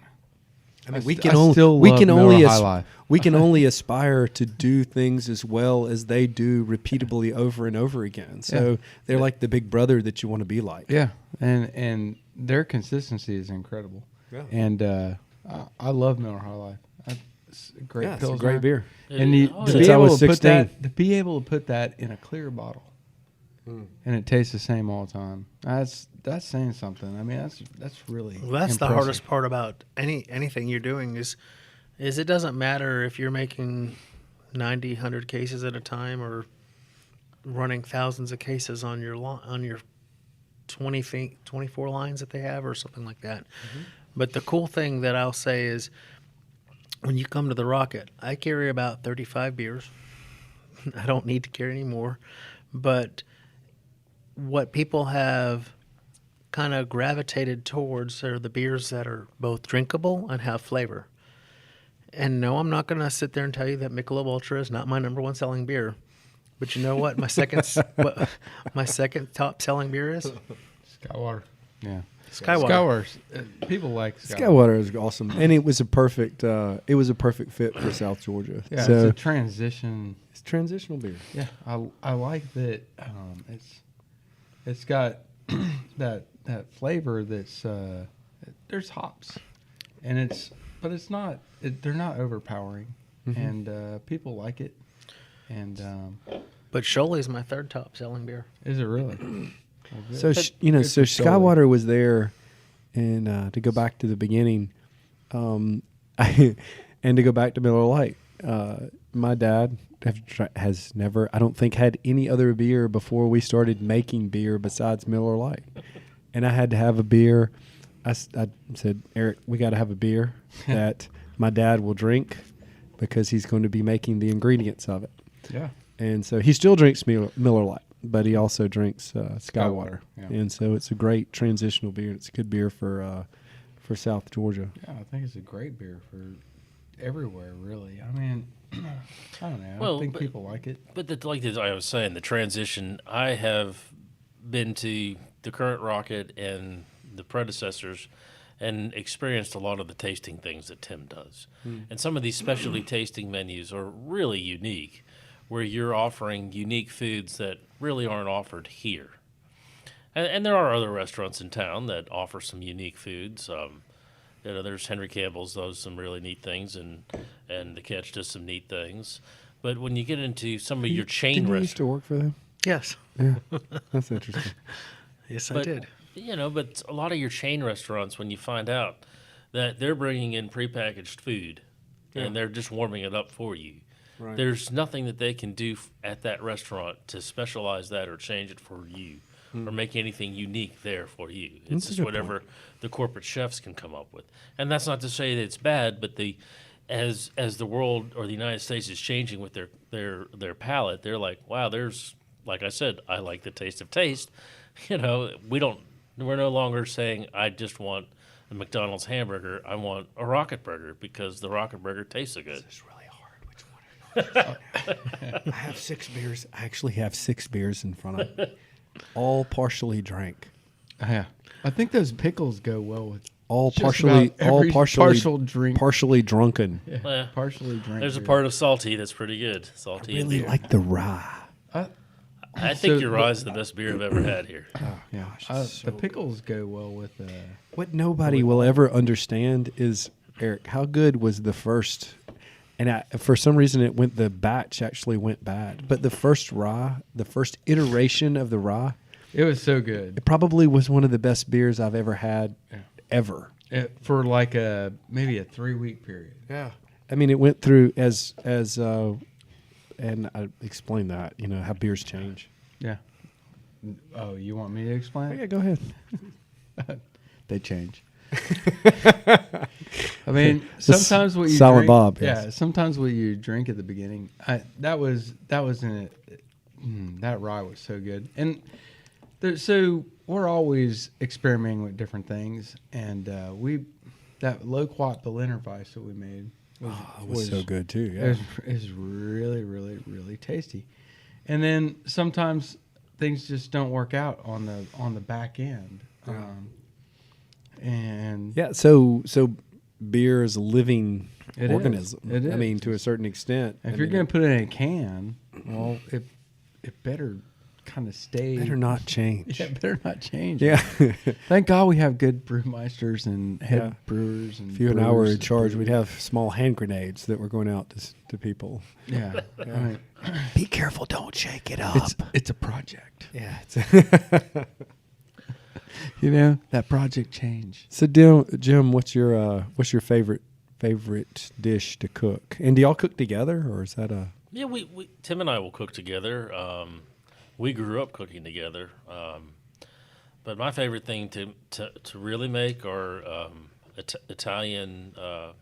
I mean, I we st- can I only still we love can Miller only High Life. we can only aspire to do things as well as they do repeatably over and over again. So Yeah. they're like the big brother that you want to be like. Yeah, and their consistency is incredible. Yeah. And I love Miller High Life. It's a great Yeah, it's a Pilsner. great beer. And you, Oh, to yeah. Since be I able was to put 16. that, to be able to put that in a clear bottle, and it tastes the same all the time. That's saying something. I mean, that's really Well, that's the impressive. hardest part about anything you're doing is it doesn't matter if you're making 90, 100 cases at a time or running thousands of cases on your 24 lines that they have or something like that. But the cool thing that I'll say is when you come to the Rocket, I carry about 35 beers. I don't need to carry any more. But what people have kind of gravitated towards are the beers that are both drinkable and have flavor. And no, I'm not going to sit there and tell you that Michelob Ultra is not my number one selling beer. But you know what? My second top selling beer is Skywater. Yeah, Skywater. Skywater. People like Skywater is awesome, and it was a perfect fit for South Georgia. Yeah, so it's a transition. it's transitional beer. Yeah, I like that. It's got that flavor that's there's hops, and it's not they're not overpowering, and people like it. And But Scholey's my third top selling beer. is it really? So Good so for Scholey. Skywater was there, and to go back to the beginning, and to go back to Miller Lite, my dad has never, I don't think, had any other beer before we started making beer besides Miller Lite, and I had to have a beer. I said, Eric, we got to have a beer that my dad will drink because he's going to be making the ingredients of it. Yeah. And so he still drinks Miller Lite, but he also drinks Skywater. Yeah. And so it's a great transitional beer. It's a good beer for South Georgia. Yeah, I think it's a great beer for everywhere, really. I mean, I don't know. Well, I think but- people like it. But like I was saying, the transition, I have been to the current Rocket and the predecessors and experienced a lot of the tasting things that Tim does. And some of these specialty tasting menus are really unique, where you're offering unique foods that really aren't offered here. And there are other restaurants in town that offer some unique foods. There's Henry Campbell's does some really neat things, and the Catch does some neat things. But when you get into some of your chain Didn't you restaurants, used to work for them? Yes. Yeah, that's interesting. Yes, I But, did. but a lot of your chain restaurants, when you find out that they're bringing in prepackaged food and they're just warming it up for you, Right. there's nothing that they can do at that restaurant to specialize that or change it for you or make anything unique there for you. It's That's a just good whatever the corporate chefs can come up with. And that's not to say that it's bad, but as the world or the United States is changing with their palate, they're like, wow, there's, like I said, I like the taste of taste. We're no longer saying I just want a McDonald's hamburger. I want a Rocket Burger because the Rocket Burger tastes so good. It's really hard. Which one? I have 6 beers. I actually have 6 beers in front of me, all partially drank. Yeah. I think those pickles go well with All just partially, about every all partial drink. partially drunken. Well, partially drink. there's a beer. part of salty that's pretty good. I Salty and really beer. like the rye. I think So- your rye is the best beer I've ever had here. Yeah. The pickles go well with. What nobody will ever understand is, Eric, how good was the first? And for some reason, the batch actually went bad. But the first rye, the first iteration of the rye, It was so good. it probably was one of the best beers I've ever had, ever. For like maybe a 3-week period. Yeah. I mean, it went through as and I explained that, how beers change. Yeah. Oh, you want me to explain? Yeah, go ahead. They change. I mean, Just sometimes what you Silent drink, Bob, yeah. yes. Sometimes what you drink at the beginning, that was in that rye was so good. And so we're always experimenting with different things, and that low quat Berliner Weiss that we made was so good too. It Yeah. was really, really, really tasty. And then sometimes things just don't work out on the back end. And Yeah. So beer is a living It is. organism. It is. I mean, to a certain extent. if you're going to put it in a can, well, it better kind of stay. better not change. Yeah, it better not change. Yeah. Thank God we have good brewmeisters and head Yeah. brewers. And If you and I were brewers in and charge, brewers. we'd have small hand grenades that were going out to people. Yeah. I mean, Be careful! Don't shake it up. it's a project. Yeah. You know, that project change. So, Jim, what's your favorite dish to cook? And do y'all cook together, or is that a? Yeah, we Tim and I will cook together. We grew up cooking together. But my favorite thing to really make are Italian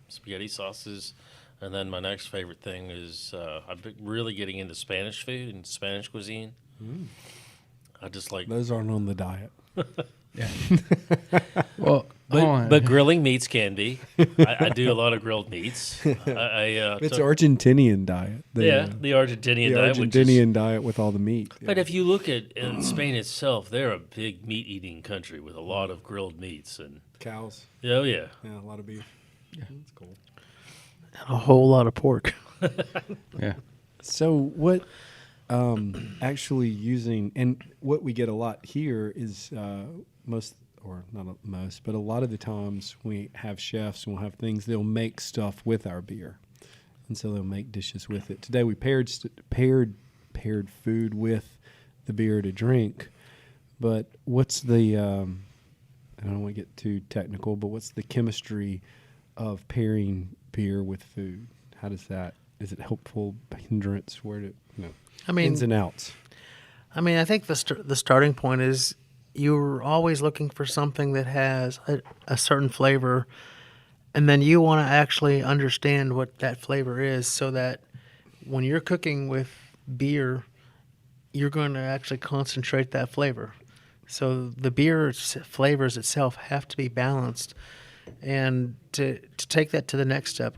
spaghetti sauces. And then my next favorite thing is I've been really getting into Spanish food and Spanish cuisine. I just like Those aren't on the diet. Yeah. Well, but grilling meats can be. I do a lot of grilled meats. It's Argentinian diet. the Argentinian the diet. Argentinian diet with all the meat. But if you look at Spain itself, they're a big meat-eating country with a lot of grilled meats and Cows, oh yeah. yeah, a lot of beef. Yeah, that's cool. A whole lot of pork. yeah. So what actually using, and what we get a lot here is most, or not most, but a lot of the times we have chefs and we'll have things, they'll make stuff with our beer. And so they'll make dishes with it. Today we paired food with the beer to drink. But what's the, I don't want to get too technical, but what's the chemistry of pairing beer with food? How does that, is it helpful, hindrance, I mean, ins and outs? I think the starting point is you're always looking for something that has a certain flavor, and then you want to actually understand what that flavor is, so that when you're cooking with beer, you're going to actually concentrate that flavor. So the beer flavors itself have to be balanced, and to take that to the next step,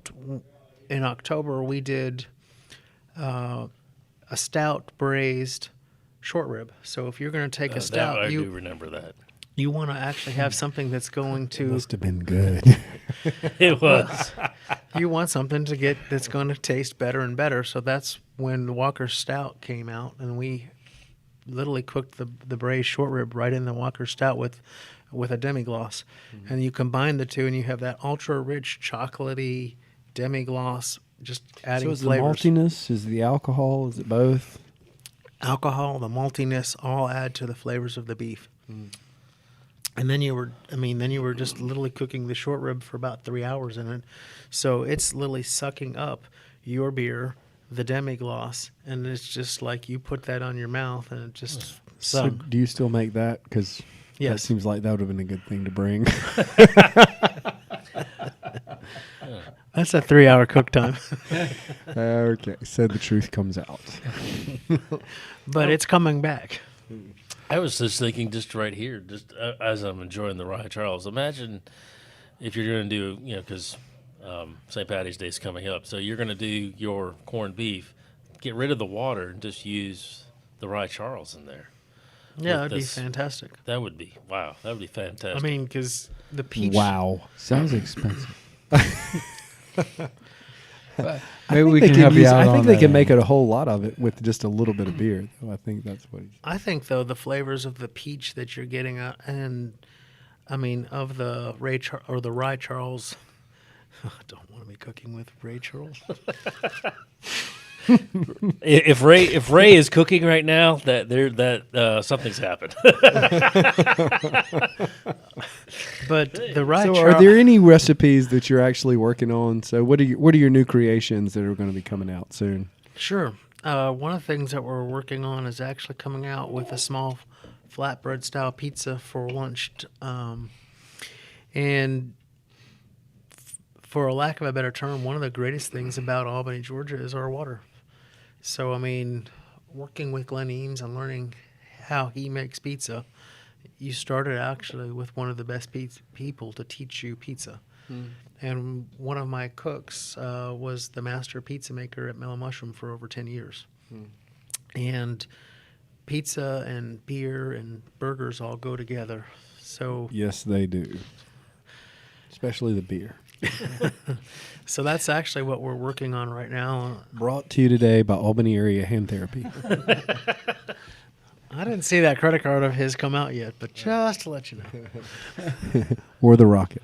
in October we did a stout braised short rib. So if you're going to take a stout, I do remember that. you want to actually have something that's going It to. must have been good. It was. You want something that's going to taste better and better. So that's when Walker Stout came out, and we literally cooked the braised short rib right in the Walker Stout with a demi-glace. Mm-hmm. And you combine the two, and you have that ultra-rich, chocolatey demi-glace, just adding So is flavors. the maltiness, is the alcohol, is it both? Alcohol, the maltiness, all add to the flavors of the beef. And then you were just literally cooking the short rib for about 3 hours in it. So it's literally sucking up your beer, the demi-glace, and it's just like you put that on your mouth and it just So do you still make that? Because that Yes. seems like that would have been a good thing to bring. That's a 3 hour cook time. Okay, so the truth comes out. But it's coming back. I was just thinking, just right here, just as I'm enjoying the Rye Charles. Imagine if you're going to do, because St. Patty's Day is coming up, so you're going to do your corned beef, get rid of the water, and just use the Rye Charles in there. Yeah, With that'd be this- fantastic. That would be wow. That would be fantastic. I mean, because the peach. Wow. Sounds expensive. I Maybe think we they can help you use- out I think on they that can make end. it a whole lot of it with just a little bit of beer. Though I think that's what he's. I think though the flavors of the peach that you're getting out, and of the the Rye Charles. I don't want to be cooking with Ray Charles. if Ray is cooking right now, that something's happened. But the Rye So, Charles. are there any recipes that you're actually working on? So, what are your new creations that are going to be coming out soon? Sure. One of the things that we're working on is actually coming out with a small flatbread style pizza for lunch. And for a lack of a better term, one of the greatest things about Albany, Georgia is our water. So, working with Glenn Eames and learning how he makes pizza, you started actually with one of the best people to teach you pizza. And one of my cooks was the master pizza maker at Mellow Mushroom for over 10 years. And pizza and beer and burgers all go together. So Yes, they do. Especially the beer. so that's actually what we're working on right now. Brought to you today by Albany Area Hand Therapy. I didn't see that credit card of his come out yet, but just to let you know. Or the Rocket.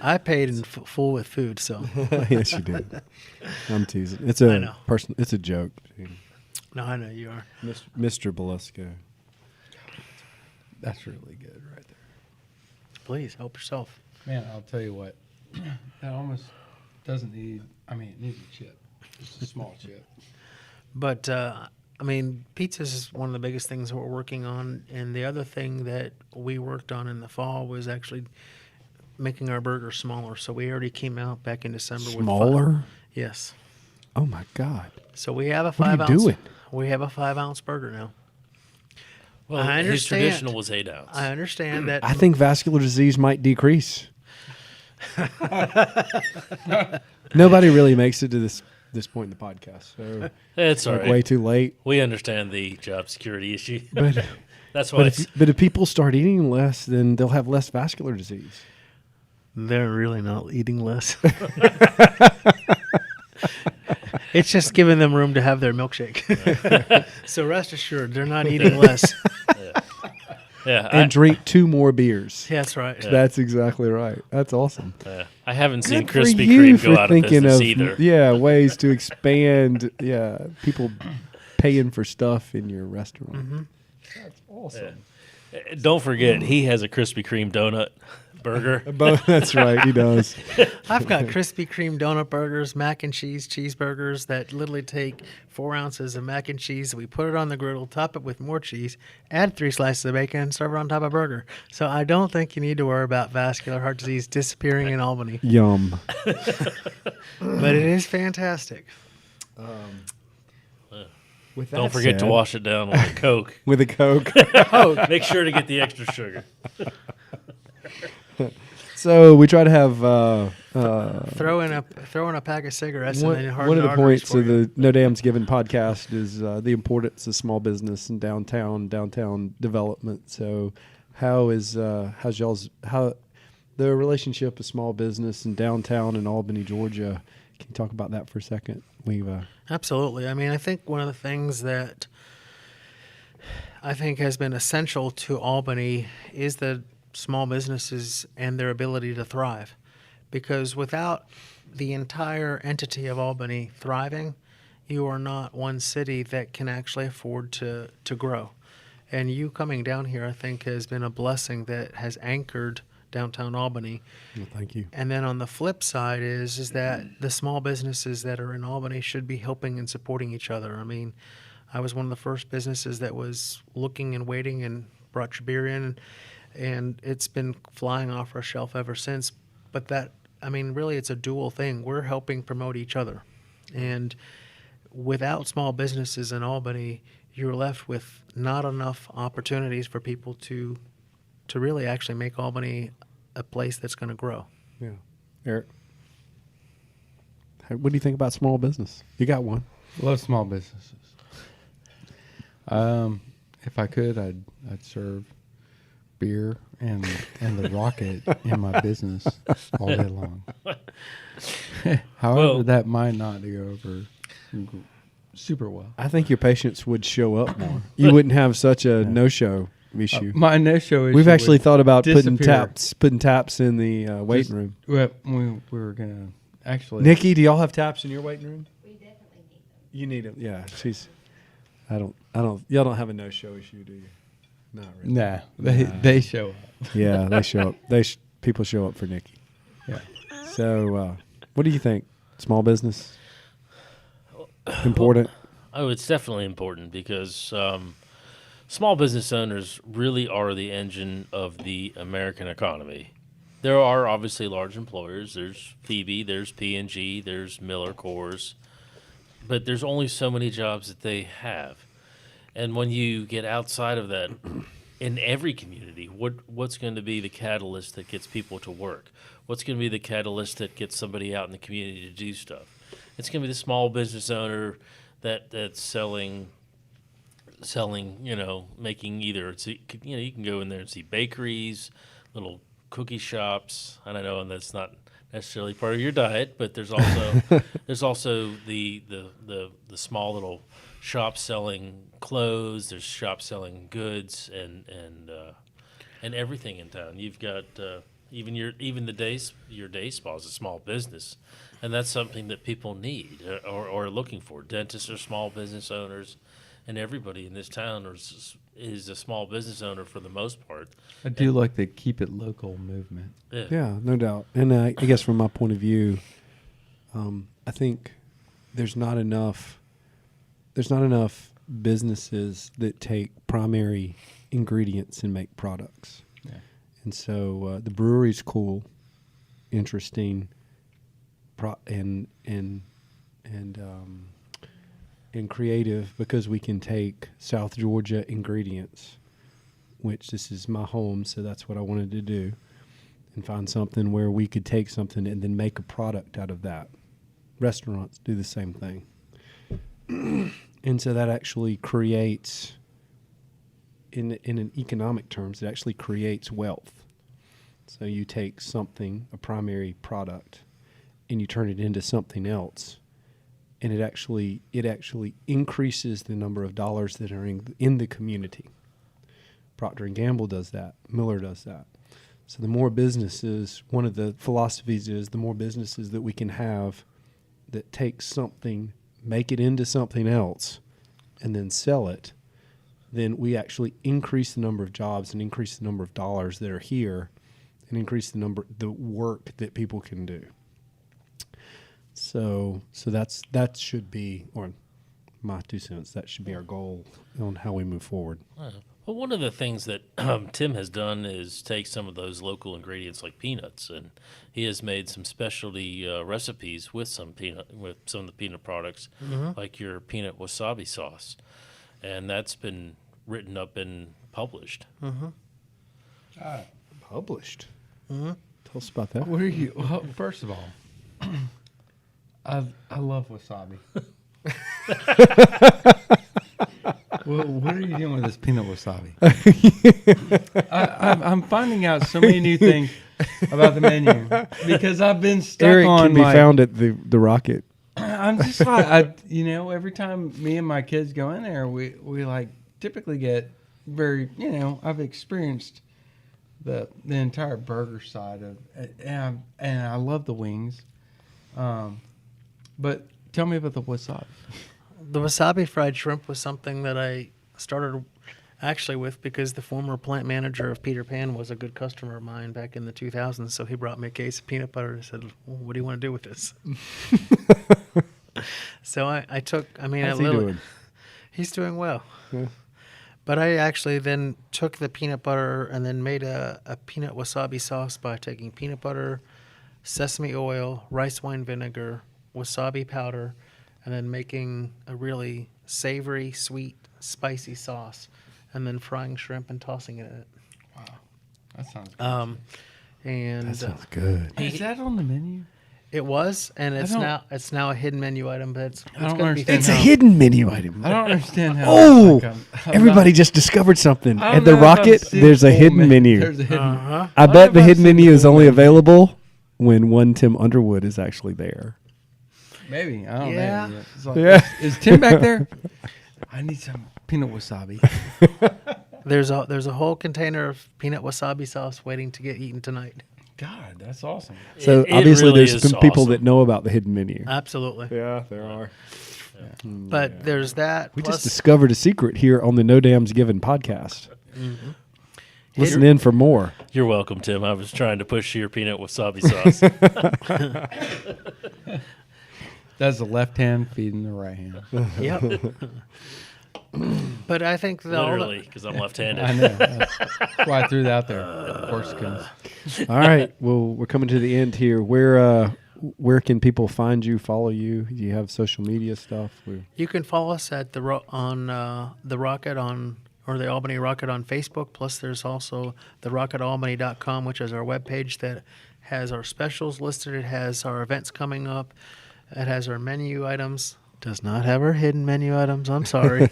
I paid in full with food, so. Yes, you did. I'm teasing. It's I a know. It's a joke. No, I know you are. Mr. Belusco. That's really good right there. Please, help yourself. Man, I'll tell you what. That almost doesn't need, it needs a chip. Just a small chip. But, pizza is one of the biggest things that we're working on. And the other thing that we worked on in the fall was actually making our burgers smaller. So we already came out back in December with Smaller? Yes. Oh my God. So we have a What are you 5 ounce. doing? We have a 5 ounce burger now. Well, I his understand. traditional was 8 ounce. I understand that. I think vascular disease might decrease. Nobody really makes it to this point in the podcast. So It's all like right. way too late. We understand the job security issue. But That's why it's but if people start eating less, then they'll have less vascular disease. They're really not eating less. It's just giving them room to have their milkshake. So rest assured, they're not eating less. yeah. And drink 2 more beers. That's right. That's exactly right. That's awesome. I haven't seen Good for Krispy you Kreme for go out of thinking business of either. ways to expand. People paying for stuff in your restaurant. Mm-hmm. That's awesome. Don't forget, he has a Krispy Kreme donut burger. That's right, he does. I've got Krispy Kreme donut burgers, mac and cheese cheeseburgers that literally take 4 ounces of mac and cheese. We put it on the griddle, top it with more cheese, add 3 slices of bacon, and serve it on top of a burger. So I don't think you need to worry about vascular heart disease disappearing in Albany. Yum. But it is fantastic. With that Don't forget to said- wash it down with a Coke. with a Coke. Make sure to get the extra sugar. So we try to have Throw in a pack of cigarettes and then one harden of the arteries points for of you. the No Dam's Given podcast is the importance of small business and downtown development. So how's the relationship of small business and downtown in Albany, Georgia? Can you talk about that for a second? Absolutely. I think one of the things that I think has been essential to Albany is the small businesses and their ability to thrive. Because without the entire entity of Albany thriving, you are not one city that can actually afford to grow. And you coming down here, I think, has been a blessing that has anchored downtown Albany. Well, thank you. And then on the flip side is that the small businesses that are in Albany should be helping and supporting each other. I was one of the first businesses that was looking and waiting and brought your beer in, and it's been flying off our shelf ever since. But really it's a dual thing. We're helping promote each other. And without small businesses in Albany, you're left with not enough opportunities for people to really actually make Albany a place that's going to grow. Yeah. Eric, what do you think about small business? You got one. Love small businesses. If I could, I'd serve beer and the Rocket in my business all day long. However, Well- that might not go over super well. I think your patients would show up more. You wouldn't have such a no-show issue. My no-show issue We've actually would thought about putting disappear. taps in the waiting room. Well, we were gonna actually. Nikki, do y'all have taps in your waiting room? We definitely need them. You need them. Yeah, y'all don't have a no-show issue, do you? Not really. Nah, they show up. Yeah, they show up. People show up for Nikki. Yeah. So, what do you think? Small business important? Oh, it's definitely important because small business owners really are the engine of the American economy. There are obviously large employers. There's Phoebe, there's P&G, there's Miller Coors. but there's only so many jobs that they have. And when you get outside of that, in every community, what's going to be the catalyst that gets people to work? What's going to be the catalyst that gets somebody out in the community to do stuff? It's going to be the small business owner that's selling, making either, you can go in there and see bakeries, little cookie shops. I don't know, and that's not necessarily part of your diet, but there's also the small little shops selling clothes. There's shops selling goods and everything in town. You've got your day spa is a small business, and that's something that people need or are looking for. Dentists are small business owners, and everybody in this town is a small business owner for the most part. I do like the keep it local movement. Yeah, no doubt. And I guess from my point of view, I think there's not enough businesses that take primary ingredients and make products. Yeah. And so the brewery's cool, interesting, and creative because we can take South Georgia ingredients, which this is my home, so that's what I wanted to do, and find something where we could take something and then make a product out of that. Restaurants do the same thing. And so that actually creates, in an economic terms, it actually creates wealth. So you take something, a primary product, and you turn it into something else, and it actually increases the number of dollars that are in the community. Procter & Gamble does that. Miller does that. So the more businesses, one of the philosophies is the more businesses that we can have that take something, make it into something else, and then sell it, then we actually increase the number of jobs and increase the number of dollars that are here and increase the work that people can do. So that should be, or my 2 cents, that should be our goal on how we move forward. Well, one of the things that Tim has done is take some of those local ingredients like peanuts, and he has made some specialty recipes with some of the peanut products, like your peanut wasabi sauce, and that's been written up and published. Published. Tell us about that. What are you? Well, first of all, I love wasabi. Well, what are you doing with this peanut wasabi? I'm finding out so many new things about the menu because I've been stuck Eric on can be found at the Rocket. I'm just like, every time me and my kids go in there, we like typically get very, I've experienced the entire burger side of, and I love the wings. But tell me about the wasabi. The wasabi fried shrimp was something that I started actually with because the former plant manager of Peter Pan was a good customer of mine back in the 2000s. So he brought me a case of peanut butter and said, well, what do you want to do with this? So How's he doing? He's doing well. Yeah. But I actually then took the peanut butter and then made a peanut wasabi sauce by taking peanut butter, sesame oil, rice wine vinegar, wasabi powder, and then making a really savory, sweet, spicy sauce, and then frying shrimp and tossing it in it. Wow, that sounds good. That sounds good. Is that on the menu? It was, and it's now a hidden menu item, but it's I don't going to be. understand It's a hidden menu item. I don't understand how. Oh, everybody just discovered something. I At don't the know if I've Rocket, seen there's a full hidden menu. There's a hidden. Uh-huh. I don't bet know the if I've hidden seen the menu is full only menu. available when one Tim Underwood is actually there. Maybe I don't Yeah. know. It's like, Yeah. Is Tim back there? I need some peanut wasabi. There's a whole container of peanut wasabi sauce waiting to get eaten tonight. God, that's awesome. So It obviously really there's is some people awesome. that know about the hidden menu. Absolutely. Yeah, there are. But there's that. We plus just discovered a secret here on the No Dams Given podcast. Listen in for more. You're welcome, Tim. I was trying to push your peanut wasabi sauce. That's the left hand feeding the right hand. Yep. But I think Literally, because I'm left-handed. I know. That's why I threw that out there. Of course, All right. Well, we're coming to the end here. Where where can people find you, follow you? Do you have social media stuff? You can follow us at the Rocket or the Albany Rocket on Facebook. Plus, there's also the rocketalbany.com, which is our webpage that has our specials listed. It has our events coming up. It has our menu items. Does not have our hidden menu items. I'm sorry.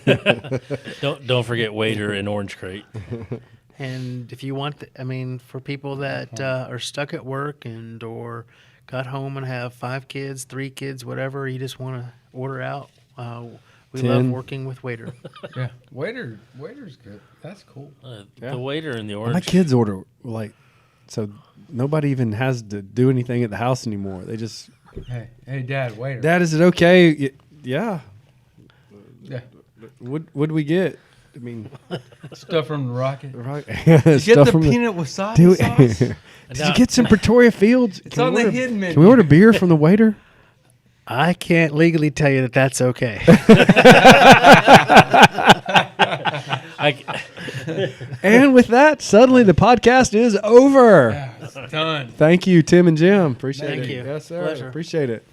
Don't forget Waiter and Orange Crate. And if you want, for people that are stuck at work or got home and have 5 kids, 3 kids, whatever, you just want to order out. We 10. love working with Waiter. Yeah, waiter's good. That's cool. The Waiter and the Orange. My kids order so nobody even has to do anything at the house anymore. They just, Hey, Dad, waiter. Dad, is it okay? Yeah. Yeah. What we get? I mean, Stuff from the Rocket. right? Get the peanut wasabi sauce. Did you get some Pretoria Fields? It's on the hidden menu. Can we order beer from the waiter? I can't legally tell you that that's okay. And with that, suddenly the podcast is over. Yeah, it's done. Thank you, Tim and Jim. Appreciate it. Thank you. Yes, sir. Pleasure. Appreciate it.